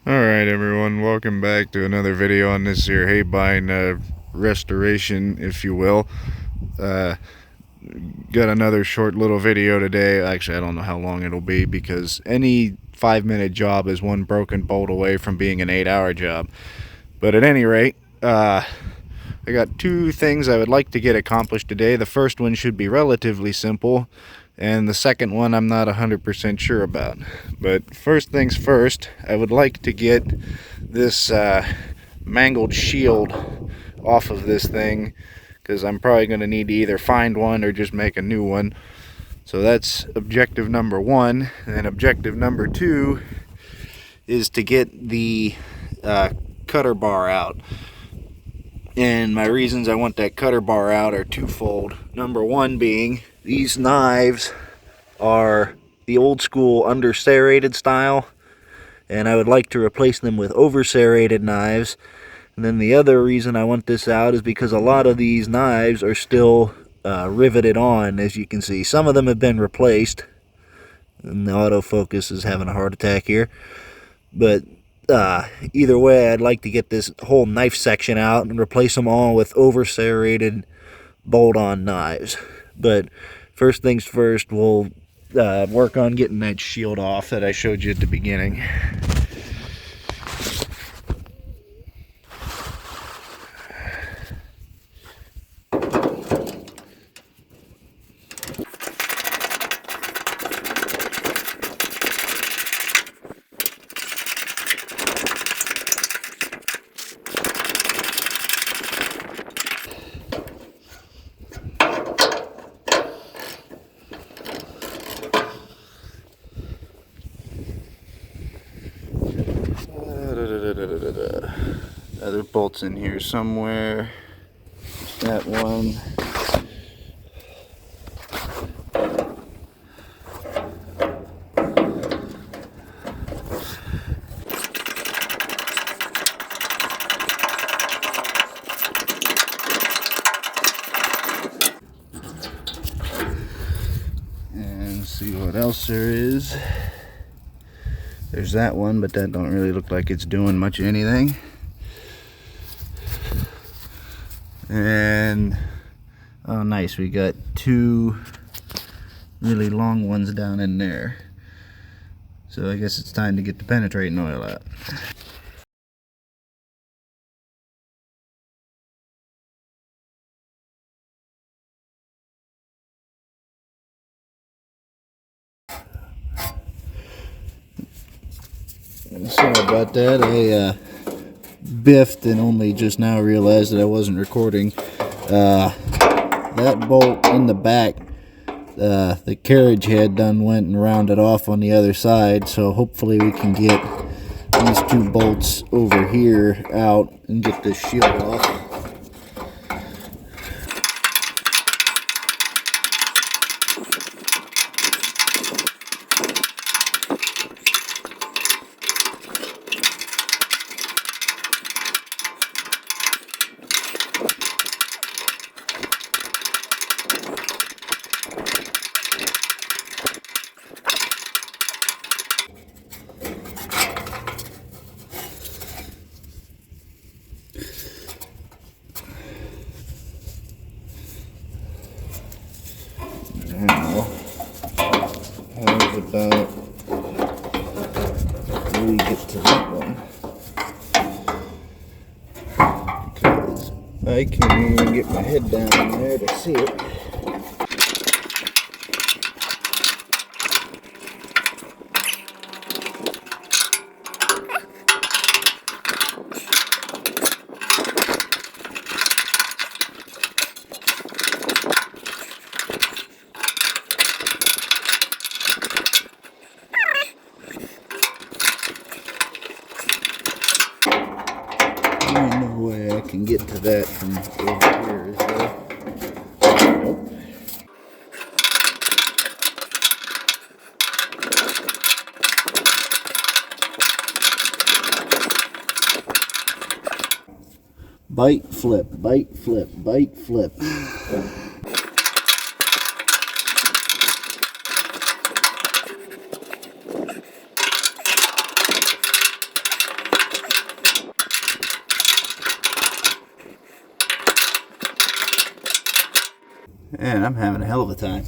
Alright everyone, welcome back to another video on this here Haybine restoration, if you will. Got another short little video today. Actually, I don't know how long it'll be, because any 5-minute job is one broken bolt away from being an 8-hour job. But at any rate, I got two things I would like to get accomplished today. The first one should be relatively simple, and the second one I'm not 100% sure about. But first things first, I would like to get this mangled shield off of this thing, because I'm probably going to need to either find one or just make a new one. So that's objective number one. And then objective number two is to get the cutter bar out. And my reasons I want that cutter bar out are twofold. Number one being, these knives are the old school under serrated style, and I would like to replace them with over serrated knives. And then the other reason I want this out is because a lot of these knives are still riveted on, as you can see. Some of them have been replaced, and the autofocus is having a heart attack here. But either way, I'd like to get this whole knife section out and replace them all with over serrated bolt-on knives. But first things first, we'll work on getting that shield off that I showed you at the beginning. Other bolts in here somewhere. That one. And see what else there is. There's that one, but that don't really look like it's doing much of anything. And oh nice, we got two really long ones down in there. So I guess it's time to get the penetrating oil out. Sorry about that. I biffed and only just now realized that I wasn't recording. That bolt in the back, the carriage head done went and rounded off on the other side, so hopefully we can get these two bolts over here out and get this shield off. Now, how's about we get to that one? Because I can't even get my head down in there to see it. There's no way I can get to that from over here, is there? Nope. Bite, flip, bite, flip, bite, flip. And I'm having a hell of a time.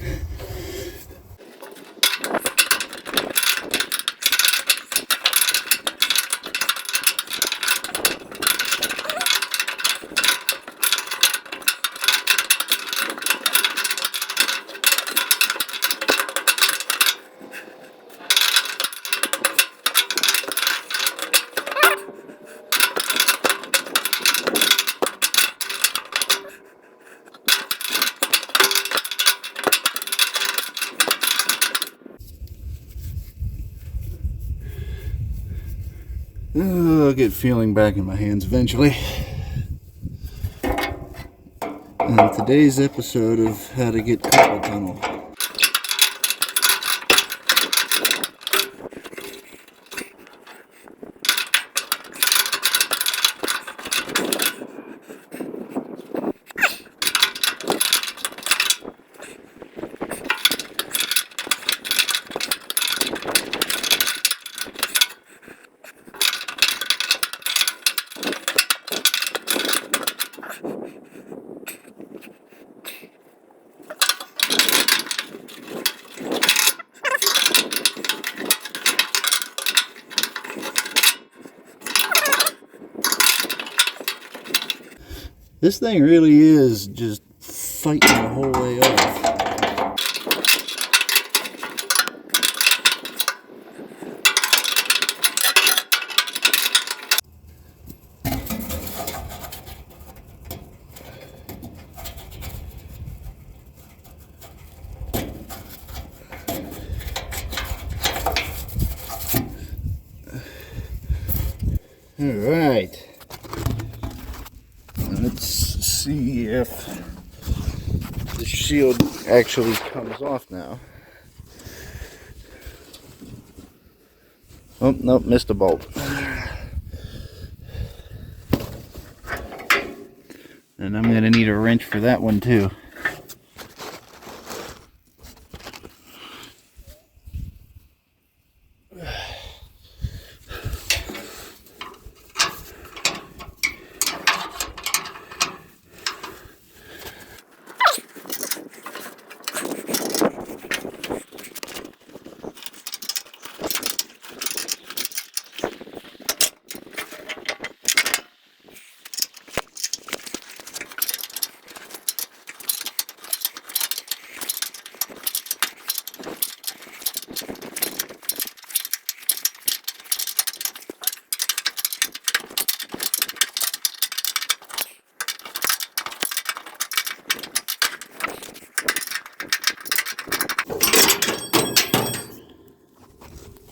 I'll get feeling back in my hands eventually. And today's episode of how to get carpal tunnel. This thing really is just fighting the whole way off. All right. Let's see if the shield actually comes off now. Oh, nope, missed a bolt. And I'm going to need a wrench for that one too.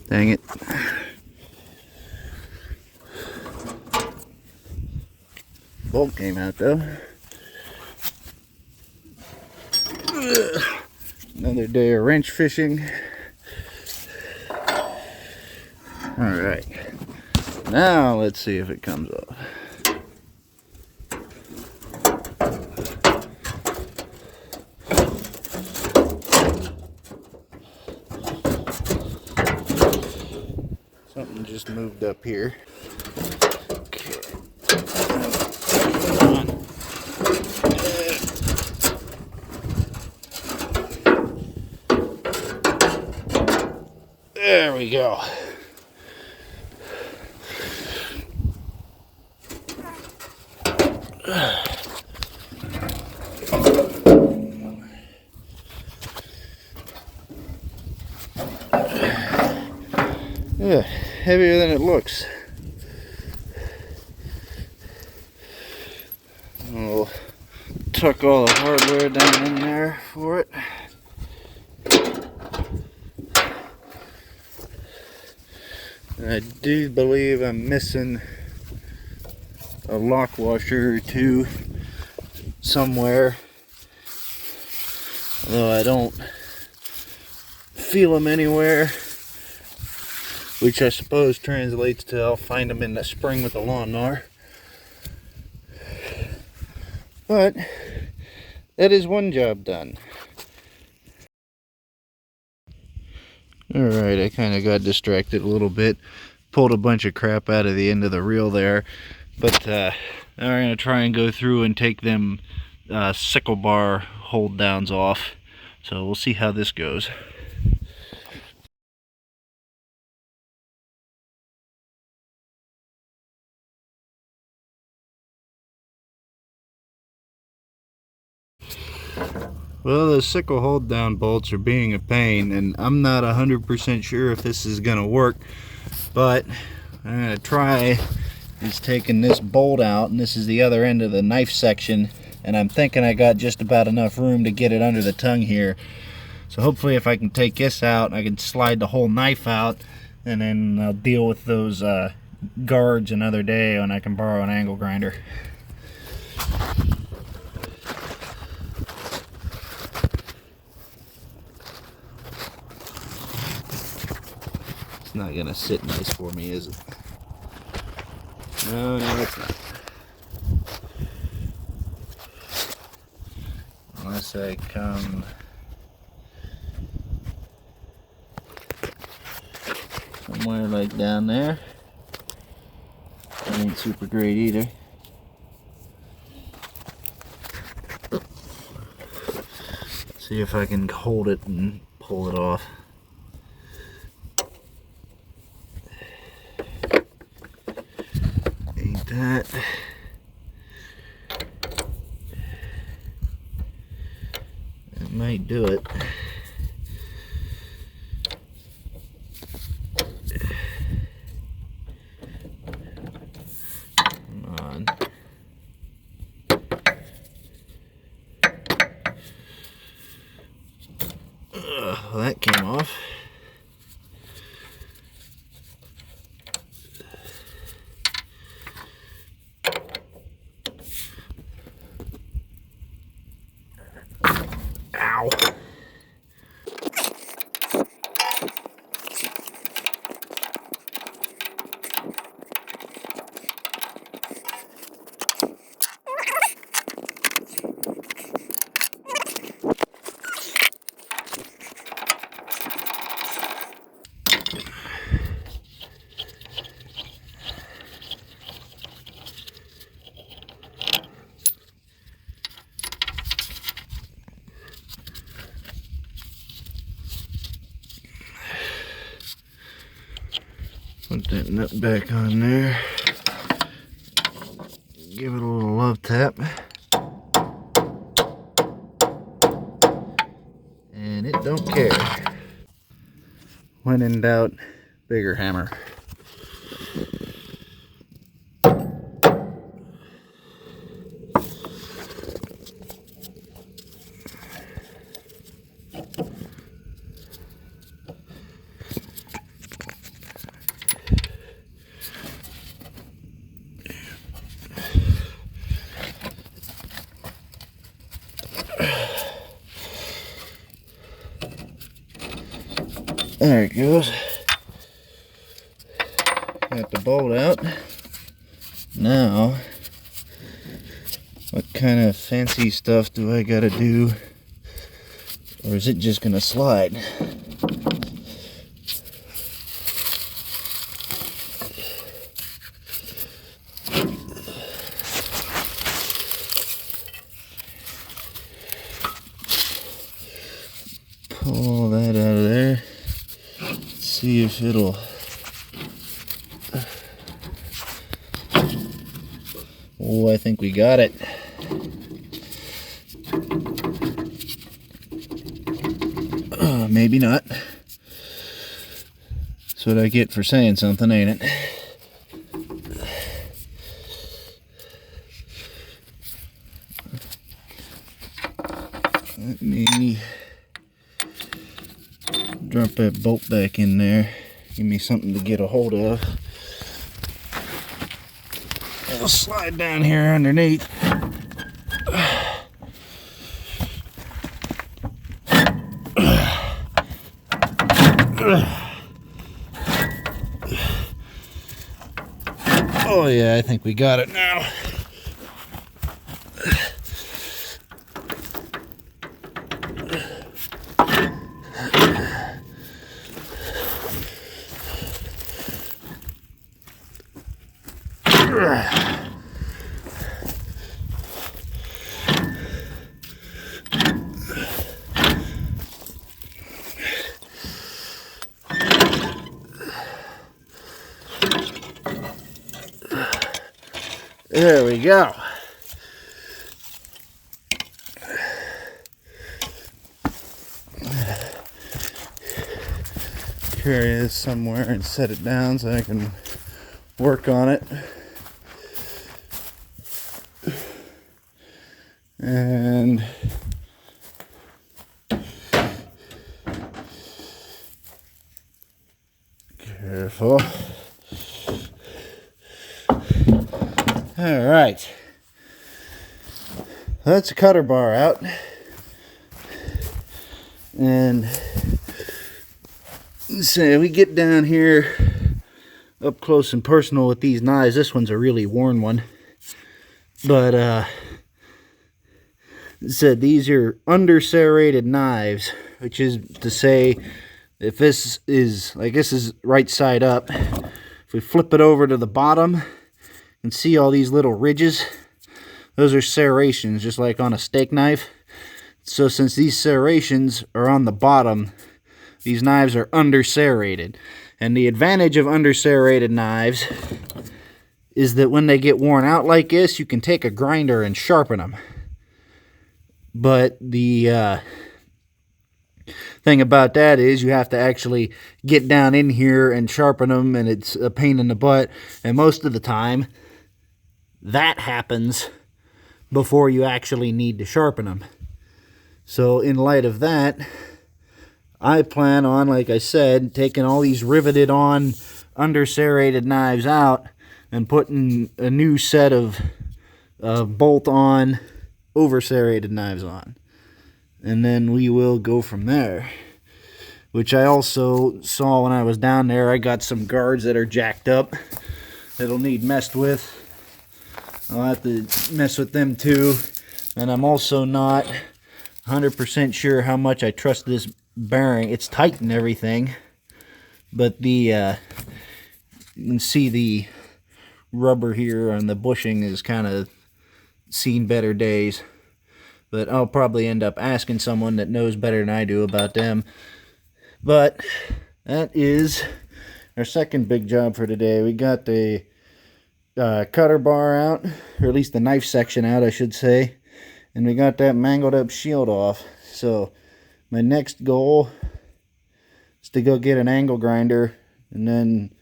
Dang it. Bolt came out though. Another day of wrench fishing. Alright. Now let's see if it comes off. Something just moved up here. Okay. Come on. There we go. Yeah, heavier than it looks. We'll tuck all the hardware down in there for it. I do believe I'm missing a lock washer or two somewhere, although I don't feel them anywhere, which I suppose translates to I'll find them in the spring with the lawnmower. But that is one job done. Alright, I kind of got distracted a little bit. Pulled a bunch of crap out of the end of the reel there. But now we're going to try and go through and take them sickle bar hold downs off. So we'll see how this goes. Well, the sickle hold down bolts are being a pain, and I'm not 100% sure if this is gonna work, but I'm gonna try is taking this bolt out, and this is the other end of the knife section, and I'm thinking I got just about enough room to get it under the tongue here. So hopefully if I can take this out, I can slide the whole knife out, and then I'll deal with those guards another day when I can borrow an angle grinder. It's not gonna sit nice for me, is it? No, it's not. Unless I come somewhere like down there. That ain't super great either. See if I can hold it and pull it off. Ain't that. That might do it. Come on. Well, that came off. Ow. Put that nut back on there. Give it a little love tap. And it don't care. When in doubt, bigger hammer. There it goes. Got the bolt out. Now, what kind of fancy stuff do I gotta do? Or is it just gonna slide? Pull that out of there. See if it'll. Oh, I think we got it. Maybe not. That's what I get for saying something, ain't it? Let me drop that bolt back in there. Give me something to get a hold of. It'll slide down here underneath. Oh yeah, I think we got it now. There we go. Carry this somewhere and set it down so I can work on it. And careful. All right. That's a cutter bar out. And so we get down here up close and personal with these knives. This one's a really worn one. But said these are under serrated knives, which is to say, if this is like this is right side up, if we flip it over to the bottom and see all these little ridges, those are serrations, just like on a steak knife. So since these serrations are on the bottom, these knives are under serrated. And the advantage of under serrated knives is that when they get worn out like this, you can take a grinder and sharpen them. But the thing about that is you have to actually get down in here and sharpen them, and it's a pain in the butt. And most of the time, that happens before you actually need to sharpen them. So in light of that, I plan on, like I said, taking all these riveted on under serrated knives out and putting a new set of bolt on over serrated knives on, and then we will go from there. Which I also saw when I was down there. I got some guards that are jacked up that'll need messed with. I'll have to mess with them too. And I'm also not 100% sure how much I trust this bearing. It's tight and everything, but the you can see the rubber here on the bushing is kind of seen better days. But I'll probably end up asking someone that knows better than I do about them. But that is our second big job for today. We got the cutter bar out, or at least the knife section out, I should say. And we got that mangled up shield off. So my next goal is to go get an angle grinder, and then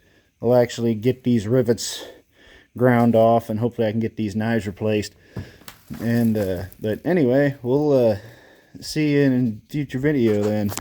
I'll actually get these rivets ground off, and hopefully I can get these knives replaced. And but anyway, we'll see you in a future video then.